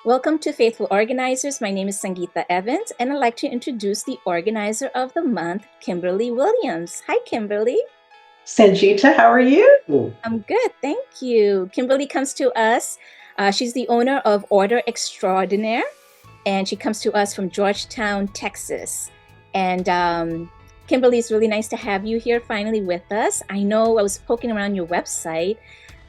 Welcome to Faithful Organizers. My name is Sangeeta Evans, and I'd like to introduce the organizer of the month, Kimberly Williams. Hi, Kimberly. Sanjita, how are you? I'm good, thank you. Kimberly comes to us. She's the owner of Order Extraordinaire, and she comes to us from Georgetown, Texas. And Kimberly, it's really nice to have you here finally with us. I know I was poking around your website.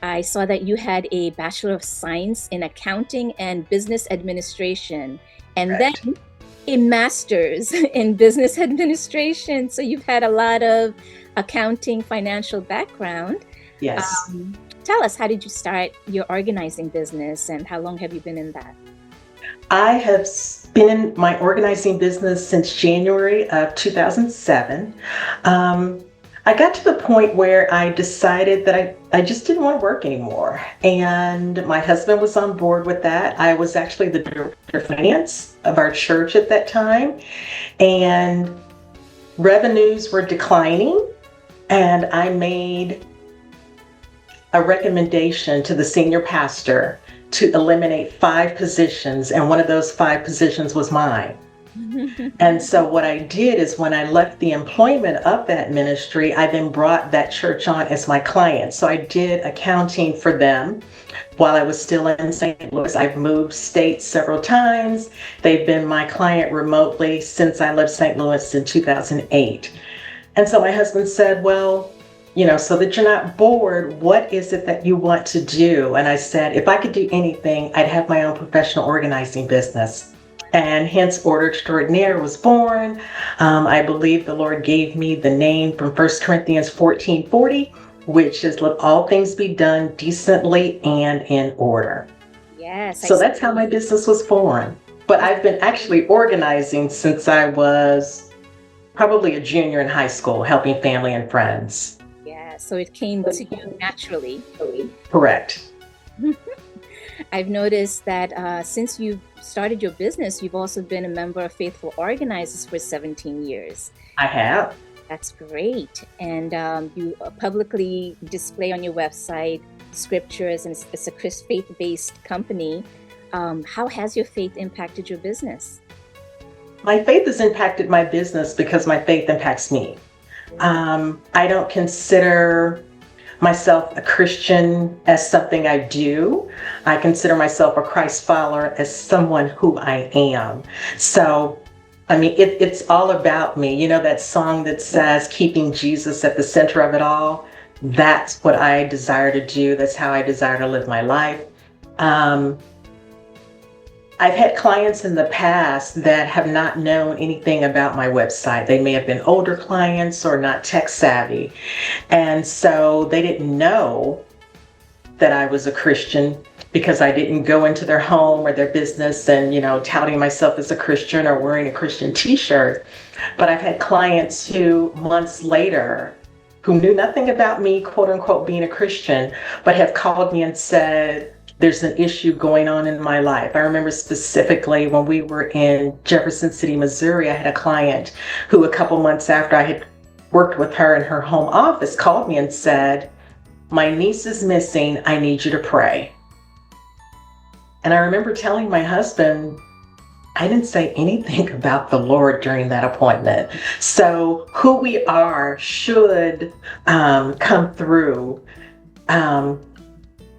I saw that you had a Bachelor of Science in Accounting and Business Administration, and then Correct. a Master's in Business Administration. So you've had a lot of accounting, financial background. Yes. Um, Tell us, how did you start your organizing business and how long have you been in that? I have been in my organizing business since January of 2007. Um, I got to the point where I decided that I just didn't want to work anymore. And my husband was on board with that. I was actually the director of finance of our church at that time. And revenues were declining. And I made a recommendation to the senior pastor to eliminate 5 positions, and one of those 5 positions was mine. And so, what I did is when I left the employment of that ministry, I then brought that church on as my client. So, I did accounting for them while I was still in St. Louis. I've moved states several times. They've been my client remotely since I left St. Louis in 2008. And so my husband said, well, so that you're not bored, what is it that you want to do? And I said, if I could do anything, I'd have my own professional organizing business. And hence Order Extraordinaire was born. I believe the Lord gave me the name from 1 Corinthians 14:40, which is let all things be done decently and in order. Yes, I So that's how my business was born. But I've been actually organizing since I was probably a junior in high school, helping family and friends. yeah. So it came to you naturally. Correct. I've noticed that since you've started your business, you've also been a member of Faithful Organizers for 17 years. I have. That's great. And you publicly display on your website scriptures, and it's a faith-based company. How has your faith impacted your business? My faith has impacted my business because my faith impacts me. I don't consider myself a Christian as something I do. I consider myself a Christ follower as someone who I am. So, I mean, it's all about me. You know, that song that says, keeping Jesus at the center of it all? That's what I desire to do. That's how I desire to live my life. Um, I've had clients in the past that have not known anything about my website. They may have been older clients or not tech savvy. And so they didn't know that I was a Christian because I didn't go into their home or their business and, touting myself as a Christian or wearing a Christian t-shirt. But I've had clients who months later who knew nothing about me, quote unquote, being a Christian, but have called me and said, there's an issue going on in my life. I remember specifically when we were in Jefferson City, Missouri, I had a client who a couple months after I had worked with her in her home office called me and said, my niece is missing. I need you to pray. And I remember telling my husband, I didn't say anything about the Lord during that appointment. So who we are should come through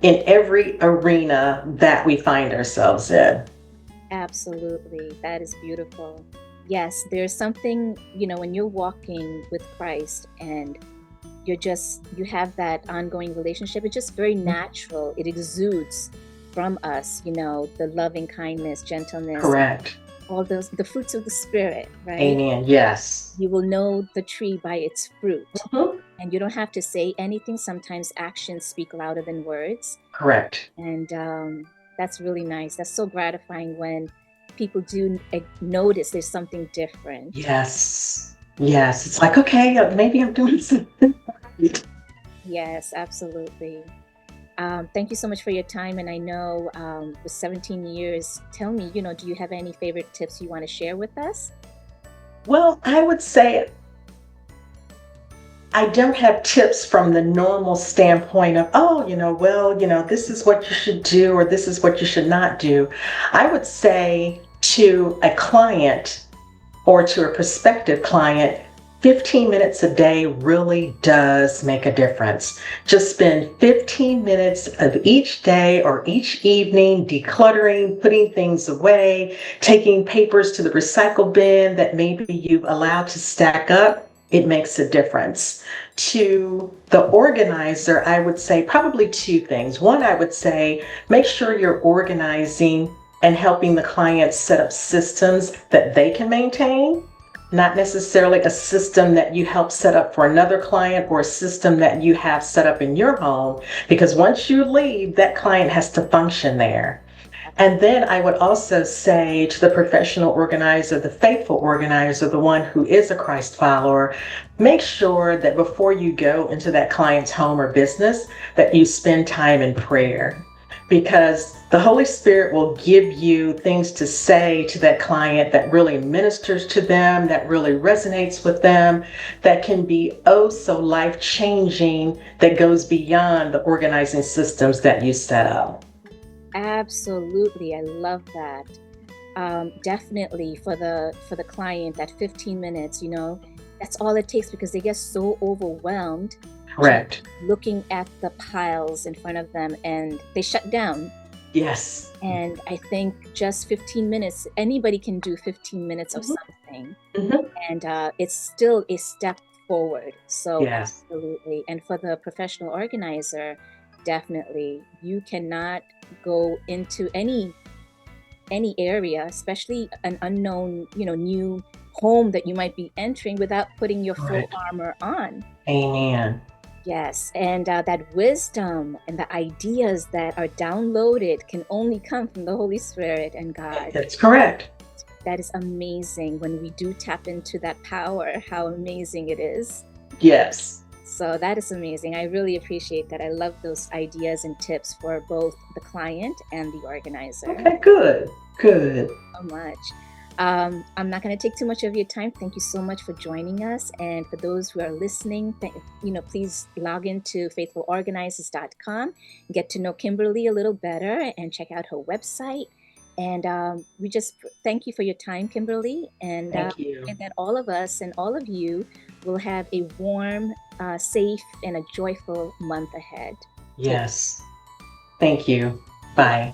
in every arena that we find ourselves in. Absolutely. That is beautiful. Yes, there's something, when you're walking with Christ and you have that ongoing relationship, it's just very natural. It exudes from us, the loving kindness, gentleness, Correct. all the fruits of the spirit, right? Amen. Yes. You will know the tree by its fruit. Mhm. And you don't have to say anything. Sometimes actions speak louder than words. Correct. And that's really nice. That's so gratifying when people do notice there's something different. Yes. Yes. It's like, okay, maybe I'm doing something right. Yes, absolutely. Thank you so much for your time. And I know with 17 years, tell me, do you have any favorite tips you want to share with us? Well, I would say I don't have tips from the normal standpoint of, oh, well, this is what you should do or this is what you should not do. I would say to a client or to a prospective client, 15 minutes a day really does make a difference. Just spend 15 minutes of each day or each evening decluttering, putting things away, taking papers to the recycle bin that maybe you've allowed to stack up. It makes a difference. To the organizer, I would say probably two things. One, I would say make sure you're organizing and helping the clients set up systems that they can maintain, not necessarily a system that you help set up for another client or a system that you have set up in your home, because once you leave, that client has to function there. And then I would also say to the professional organizer, the faithful organizer, the one who is a Christ follower, make sure that before you go into that client's home or business, that you spend time in prayer. Because the Holy Spirit will give you things to say to that client that really ministers to them, that really resonates with them, that can be oh so life-changing, that goes beyond the organizing systems that you set up. Absolutely, I love that. Definitely for the client, that 15 minutes, that's all it takes, because they get so overwhelmed just Correct. looking at the piles in front of them, and they shut down. Yes. And I think just 15 minutes, anybody can do 15 minutes of Mhm. something, Mhm. and it's still a step forward. So Yes. absolutely. And for the professional organizer, definitely, you cannot go into any area, especially an unknown, new home that you might be entering, without putting your full Right. armor on. Amen. Yes, and that wisdom and the ideas that are downloaded can only come from the Holy Spirit and God. That's correct. That is amazing when we do tap into that power, how amazing it is. Yes. So that is amazing. I really appreciate that. I love those ideas and tips for both the client and the organizer Okay, good. Good. so much. I'm not going to take too much of your time. Thank you so much for joining us. And for those who are listening, please log into faithfulorganizers.com, get to know Kimberly a little better, and check out her website. And we just thank you for your time, Kimberly. And Thank you. that all of us and all of you will have a warm, safe, and a joyful month ahead. Take Yes. Thank you. Bye.